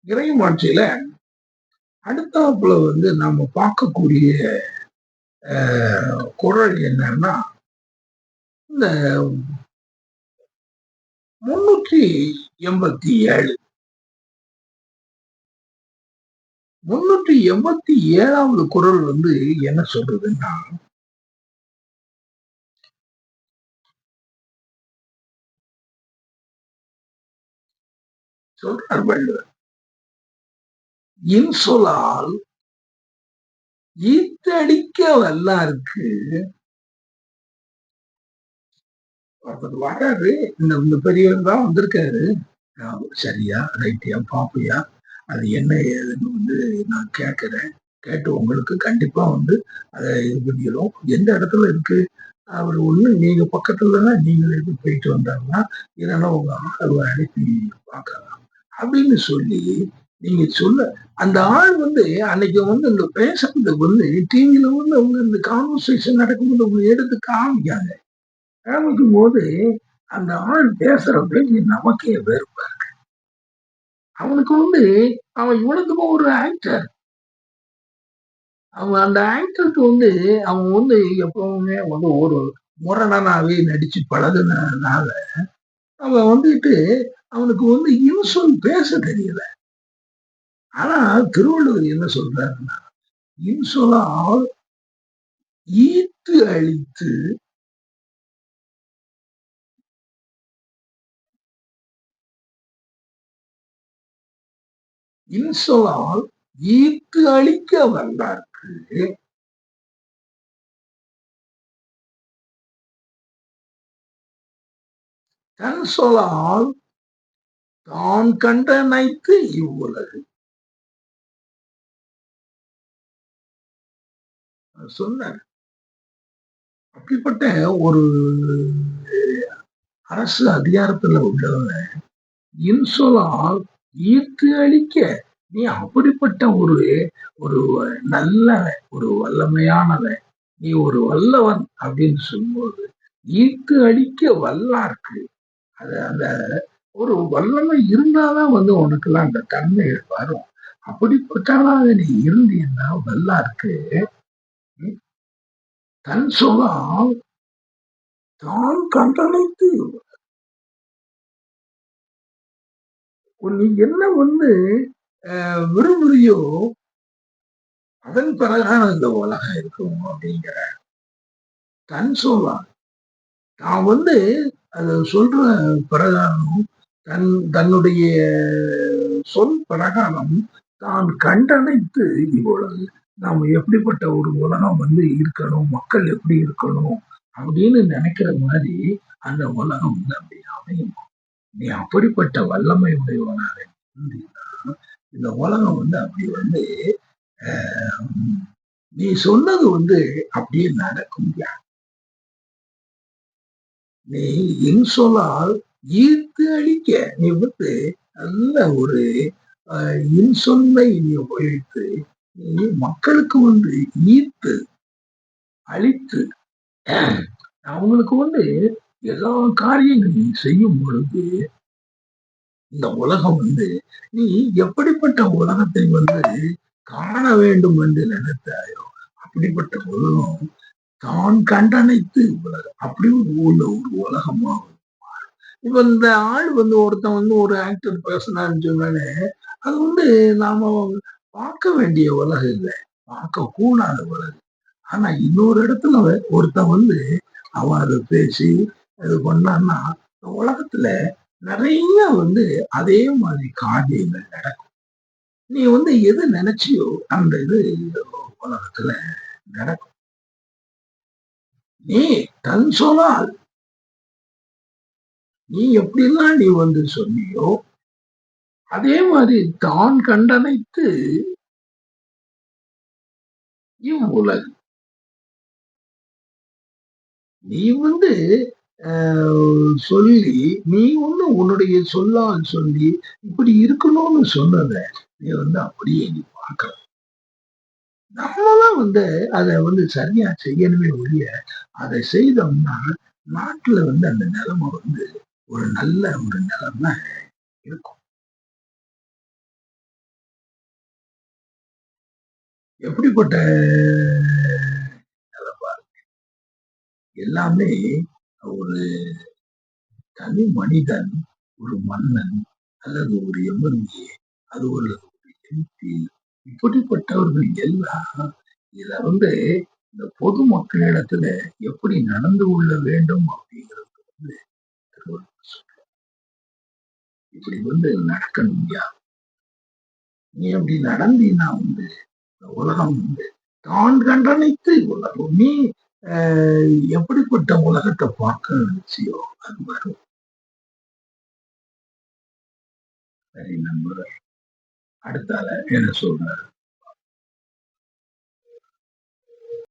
இறைமாட்சியில அடுத்தாப்புல நாம பார்க்கக்கூடிய குறள் என்னன்னா, இந்த 387 387வது குறள் என்ன சொல்றதுன்னா, சொல்றார் வள்ளுவர், இன்சொலால் ஈத்தடிக்க வல்லார்க்கு வராரு. இந்த பெரியவர் தான் வந்திருக்காரு. சரியா, ரைட்டியா, பாப்பியா, அது என்ன ஏதுன்னு நான் கேட்கிறேன். கேட்டு உங்களுக்கு கண்டிப்பா அதை இது பண்ணிடும். எந்த இடத்துல இருக்கு அவர் நீங்க பக்கத்துலன்னா நீங்களே போயிட்டு வந்தாருன்னா, இல்லைன்னா உங்க ஆளை அனுப்பி பார்க்கலாம் அப்படின்னு சொல்லி நீங்க சொல்ல, அந்த ஆள் அன்னைக்கு இந்த பேசுறது டிவியில அவங்க இந்த கான்வர்சேஷன் நடக்கும்போது அவங்க எடுத்து காமிக்காங்க. காமிக்கும் போது அந்த ஆள் பேசுற பேச்சு நமக்கே வெறுப்பா இருக்கு. அவனுக்கு அவன் இவ்வளவுக்கு ஒரு ஆக்டர். அவன் அந்த ஆக்டருக்கு அவன் எப்பவுமே ஒரு முரணனாவே நடிச்சு பழகுனதுனால அவன் அவனுக்கு இன்சொல் பேச தெரியல. ஆனா திருவள்ளுவர் என்ன சொல்றாருன்னா, இன்சொலால் ஈத்து அழித்து இன்சொலால் ஈத்து அழிக்க வல்லார்க்கு தன் சொலால் தான் கண்டனைத்து இவ்வுலகு. சொன்னார். அப்படிப்பட்ட ஒரு அரசு அதிகாரத்துல உள்ளவங்க இன்சொலால் ஈர்த்து அழிக்க, நீ அப்படிப்பட்ட ஒரு ஒரு நல்லவன், ஒரு வல்லமையானவன், நீ ஒரு வல்லவன் அப்படின்னு சொல்லும்போது ஈர்த்து அழிக்க வல்லார்க்கு, அது அந்த ஒரு வல்லமை இருந்தாதான் உனக்கெல்லாம் அந்த தன்மை வரும். அப்படிப்பட்டவனாக நீ இருந்தீன்னா வல்லார்க்கு தன் சொல்லால் தான் கண்டனைத்து, நீ என்ன விரும்புறியோ அதன் பிறகான இந்த உலகம் இருக்கும் அப்படிங்கிற தன் சொல்லால் நான் அதை சொல்ற பிரகாரம் தன்னுடைய சொல் பிரகாரம் தான் கண்டனைத்து இவ்வுலகு நாம எப்படிப்பட்ட ஒரு உலகம் இருக்கணும், மக்கள் எப்படி இருக்கணும் அப்படின்னு நினைக்கிற மாதிரி அந்த உலகம் அப்படி அமையும். நீ அப்படிப்பட்ட வல்லமை உடையவனாக இருந்தீங்கன்னா இந்த உலகம் அப்படி நீ சொன்னது அப்படியே நடக்கும். நீ இன்சொலால் ஈர்த்து அழிக்க, நீ நல்ல ஒரு இன்சொல்லை நீ உபயோகித்து நீ மக்களுக்கு ஈர்த்து அழித்து அவங்களுக்கு எல்லா காரியங்களும் நீ செய்யும் பொழுது இந்த உலகம் நீ எப்படிப்பட்ட உலகத்தை காண வேண்டும் என்று நினைத்தாயோ அப்படிப்பட்ட உலகம் தான் கண்டனைத்து உலகம் அப்படி ஒரு உலகமா. இப்ப இந்த ஆள் ஒருத்தன் ஒரு ஆக்டர் பேசினான்னு சொன்னாலே அது நாம பார்க்க வேண்டிய உலகம் இல்லை, பார்க்க கூடாத உலகம். ஆனா இன்னொரு இடத்துல ஒருத்தன் அவன் அதை பேசி அது பண்ணான்னா உலகத்துல நிறைய அதே மாதிரி காரியங்கள் நடக்கும். நீ எது நினைச்சியோ அந்த இது உலகத்துல நடக்கும். நீ தன் சொல்லால் நீ எப்படிலாம் நீ சொன்னியோ அதே மாதிரி தான் கண்டனைத்து இவ்வுலகு. நீ சொல்லி நீ உன்னுடைய சொல்லால் சொல்லி இப்படி இருக்கணும்னு சொன்னத நீ அப்படியே நீ பார்க்கலாம். நம்மதான் அதை சரியா செய்யணுமே ஒழிய அதை செய்தோம்னா நாட்டுல அந்த நிலைமை ஒரு நல்ல ஒரு நிலைமை இருக்கும். எப்படிப்பட்ட எல்லாமே ஒரு தனி மனிதன், ஒரு மன்னன் அல்லது ஒரு எம்எல்ஏ, அது ஒரு எம்பி, இப்படிப்பட்டவர்கள் எல்லாம் இத வந்து இந்த பொதுமக்களிடத்துல எப்படி நடந்து கொள்ள வேண்டும் அப்படிங்கிறது வந்து திருவள்ளுவர் இப்படி வந்து நடக்கணும்யா. நீ அப்படி நடந்தீன்னா வந்து இந்த உலகம் வந்து தான் கண்டனைத்து உலகம் நீ எப்படிப்பட்ட உலகத்தை பார்க்க நிச்சயோ அது வரும். சரி நண்பர், அடுத்தால என்ன சொல்றாரு?